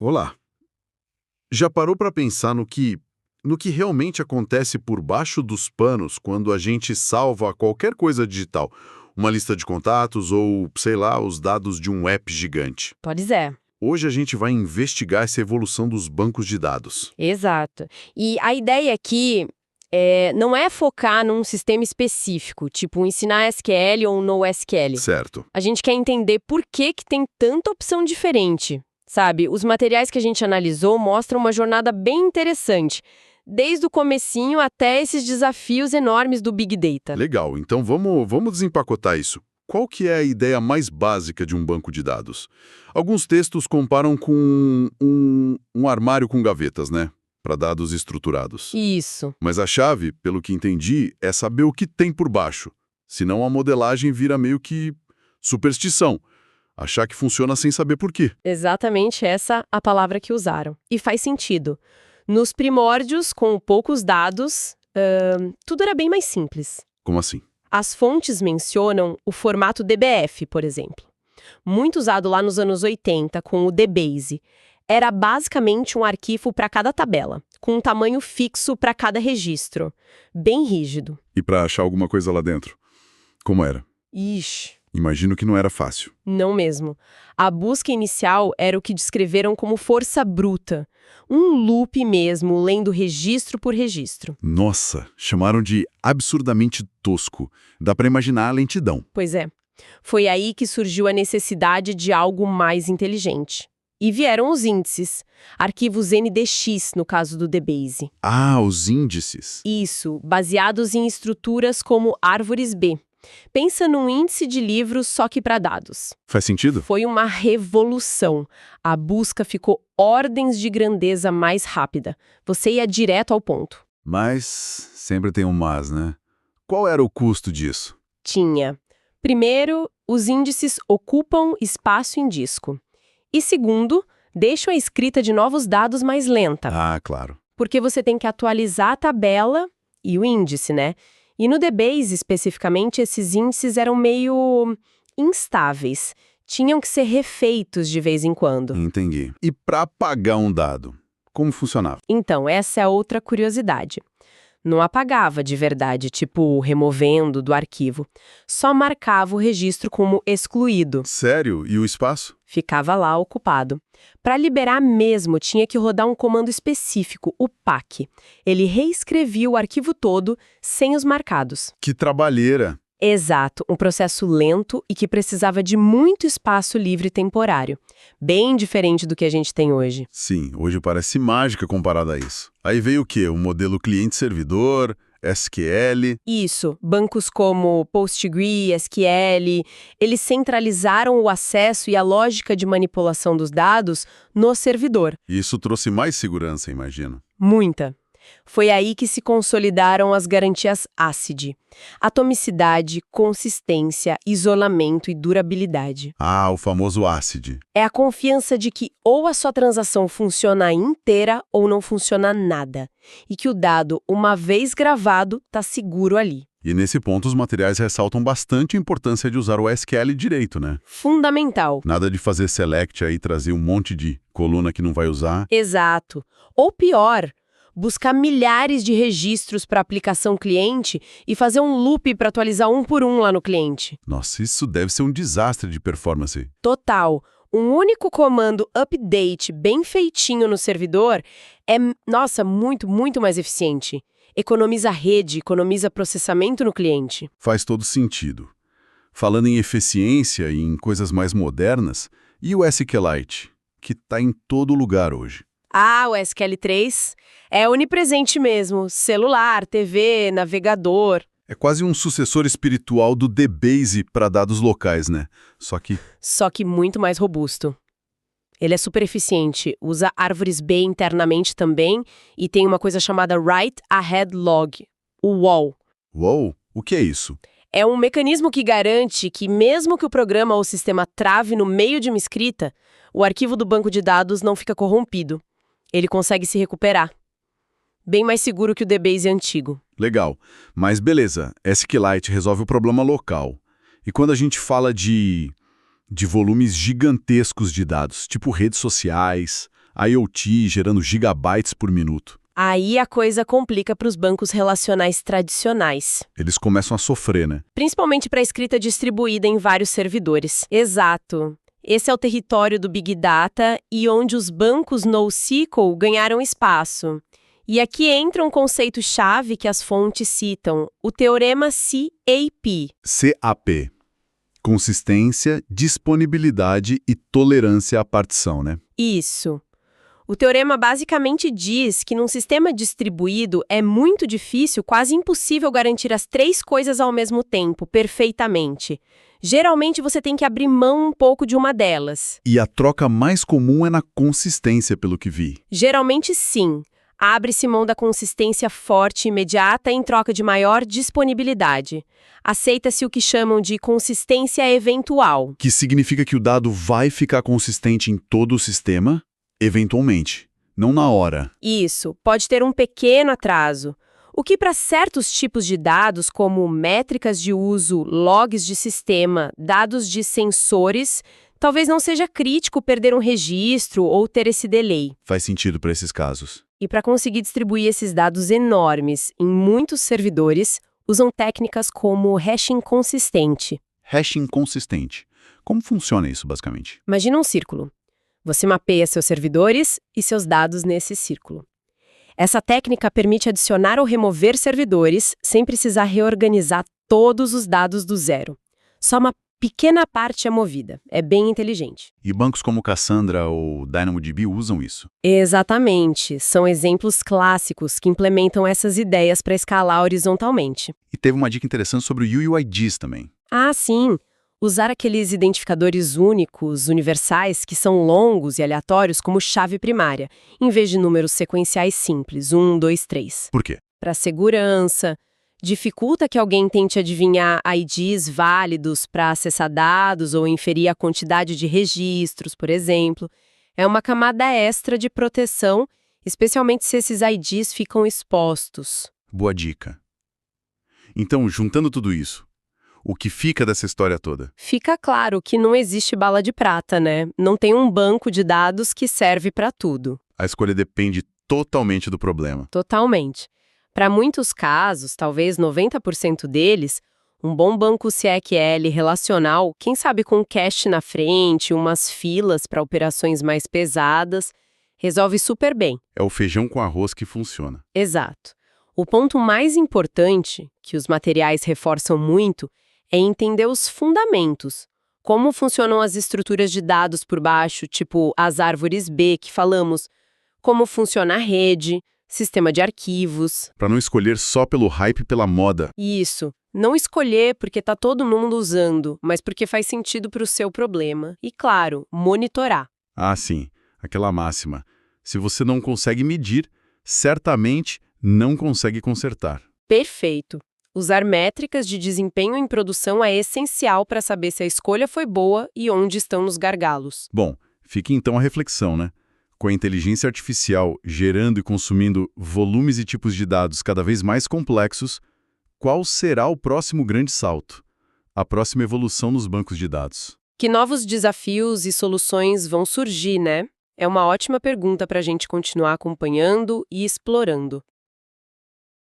Olá. Já parou para pensar no que realmente acontece por baixo dos panos quando a gente salva qualquer coisa digital? Uma lista de contatos ou, sei lá, os dados de um app gigante. Pois é, Hoje a gente vai investigar essa evolução dos bancos de dados. exato. E a ideia aqui não é focar num sistema específico, tipo ensinar SQL ou NoSQL. Certo. A gente quer entender por que tem tanta opção diferente, sabe? Os materiais que a gente analisou mostram uma jornada bem interessante, desde o comecinho até esses desafios enormes do Big Data. Legal, então vamos desempacotar isso. Qual que é a ideia mais básica de um banco de dados? Alguns textos comparam com um armário com gavetas, né? Para dados estruturados. Isso. Mas a chave, pelo que entendi, é saber o que tem por baixo. Senão a modelagem vira meio que superstição. Achar que funciona sem saber por quê. Exatamente essa a palavra que usaram. E faz sentido. Nos primórdios, com poucos dados, tudo era bem mais simples. Como assim? As fontes mencionam o formato DBF, por exemplo. Muito usado lá nos anos 80 com o DBase. Era basicamente um arquivo para cada tabela, com um tamanho fixo para cada registro. Bem rígido. E para achar alguma coisa lá dentro? Como era? Ixi, Imagino que não era fácil. não mesmo. A busca inicial era o que descreveram como força bruta. Um loop mesmo, lendo registro por registro. Nossa, chamaram de absurdamente tosco. Dá para imaginar a lentidão. Pois é. Foi aí que surgiu a necessidade de algo mais inteligente. E vieram os índices, arquivos NDX no caso do DBase. Ah, os índices. Isso, baseados em estruturas como árvores B. Pensa num índice de livros só que para dados. Faz sentido? Foi uma revolução. A busca ficou ordens de grandeza mais rápida. Você ia direto ao ponto. Mas sempre tem um mas, né? Qual era o custo disso? Tinha. Primeiro, os índices ocupam espaço em disco. E segundo, deixam a escrita de novos dados mais lenta, Ah, claro. porque você tem que atualizar a tabela e o índice, né? E no DBase, especificamente, esses índices eram meio instáveis. Tinham que ser refeitos de vez em quando. Entendi. E para apagar um dado, como funcionava? Então, essa é outra curiosidade. Não apagava de verdade, tipo removendo do arquivo. Só marcava o registro como excluído. Sério? E o espaço? Ficava lá ocupado. Para liberar mesmo, tinha que rodar um comando específico, o PAC. Ele reescrevia o arquivo todo, sem os marcados. Que trabalheira! Exato, um processo lento e que precisava de muito espaço livre temporário. Bem diferente do que a gente tem hoje. Sim, hoje parece mágica comparado a isso. Aí veio o quê? O modelo cliente-servidor, SQL. Isso, bancos como PostgreSQL, SQL, eles centralizaram o acesso e a lógica de manipulação dos dados no servidor. E isso trouxe mais segurança, imagino. Muita. Foi aí que se consolidaram as garantias ACID. Atomicidade, consistência, isolamento e durabilidade. Ah, o famoso ACID. É a confiança de que ou a sua transação funciona inteira ou não funciona nada. E que o dado, uma vez gravado, está seguro ali. E nesse ponto os materiais ressaltam bastante a importância de usar o SQL direito, né? Fundamental. Nada de fazer select aí e trazer um monte de coluna que não vai usar. Exato. Ou pior, buscar milhares de registros para aplicação cliente e fazer um loop para atualizar um por um lá no cliente. Nossa, isso deve ser um desastre de performance. Total. Um único comando update bem feitinho no servidor é, nossa, muito, muito mais eficiente. Economiza rede, economiza processamento no cliente. Faz todo sentido. Falando em eficiência e em coisas mais modernas, e o SQLite, que está em todo lugar hoje? Ah, o SQL3 é onipresente mesmo. Celular, TV, navegador. É quase um sucessor espiritual do DBase para dados locais, né? Só que muito mais robusto. Ele é super eficiente, usa árvores B internamente também e tem uma coisa chamada Write Ahead Log, o WAL. Uou, o que é isso? É um mecanismo que garante que mesmo que o programa ou o sistema trave no meio de uma escrita, o arquivo do banco de dados não fica corrompido. Ele consegue se recuperar. Bem mais seguro que o DBase antigo. Legal, mas beleza, SQLite resolve o problema local. E quando a gente fala de volumes gigantescos de dados, tipo redes sociais, IoT gerando gigabytes por minuto. Aí a coisa complica para os bancos relacionais tradicionais. Eles começam a sofrer, né? Principalmente para a escrita distribuída em vários servidores. Exato. Esse é o território do Big Data e onde os bancos NoSQL ganharam espaço. E aqui entra um conceito-chave que as fontes citam, o teorema CAP. CAP. Consistência, disponibilidade e tolerância à partição, né? Isso. O teorema basicamente diz que num sistema distribuído é muito difícil, quase impossível garantir as três coisas ao mesmo tempo, perfeitamente. Geralmente você tem que abrir mão um pouco de uma delas. E a troca mais comum é na consistência, pelo que vi. Geralmente sim. Abre-se mão da consistência forte e imediata em troca de maior disponibilidade. Aceita-se o que chamam de consistência eventual. Que significa que o dado vai ficar consistente em todo o sistema, eventualmente, não na hora. Isso, pode ter um pequeno atraso. O que para certos tipos de dados, como métricas de uso, logs de sistema, dados de sensores, talvez não seja crítico perder um registro ou ter esse delay. Faz sentido para esses casos. E para conseguir distribuir esses dados enormes em muitos servidores, usam técnicas como hashing consistente. Hashing consistente. Como funciona isso, basicamente? Imagina um círculo. Você mapeia seus servidores e seus dados nesse círculo. Essa técnica permite adicionar ou remover servidores sem precisar reorganizar todos os dados do zero. Só uma pequena parte é movida. É bem inteligente. E bancos como Cassandra ou DynamoDB usam isso? Exatamente. São exemplos clássicos que implementam essas ideias para escalar horizontalmente. E teve uma dica interessante sobre o UUIDs também. Ah, sim. Usar aqueles identificadores únicos, universais, que são longos e aleatórios como chave primária, em vez de números sequenciais simples, 1, 2, 3. Por quê? Para segurança, dificulta que alguém tente adivinhar IDs válidos para acessar dados ou inferir a quantidade de registros, por exemplo. É uma camada extra de proteção, especialmente se esses IDs ficam expostos. Boa dica. Então, juntando tudo isso, o que fica dessa história toda? Fica claro que não existe bala de prata, né? Não tem um banco de dados que serve para tudo. A escolha depende totalmente do problema. Totalmente. Para muitos casos, talvez 90% deles, um bom banco CQL relacional, quem sabe com cache na frente, umas filas para operações mais pesadas, resolve super bem. É o feijão com arroz que funciona. Exato. O ponto mais importante, que os materiais reforçam muito, é entender os fundamentos. Como funcionam as estruturas de dados por baixo, tipo as árvores B que falamos, como funciona a rede, sistema de arquivos. Para não escolher só pelo hype e pela moda. Isso. Não escolher porque tá todo mundo usando, mas porque faz sentido para o seu problema. E, claro, monitorar. Ah, sim. Aquela máxima. Se você não consegue medir, certamente não consegue consertar. Perfeito. Usar métricas de desempenho em produção é essencial para saber se a escolha foi boa e onde estão os gargalos. Bom, fica então a reflexão, né? Com a inteligência artificial gerando e consumindo volumes e tipos de dados cada vez mais complexos, qual será o próximo grande salto? A próxima evolução nos bancos de dados? Que novos desafios e soluções vão surgir, né? É uma ótima pergunta para a gente continuar acompanhando e explorando.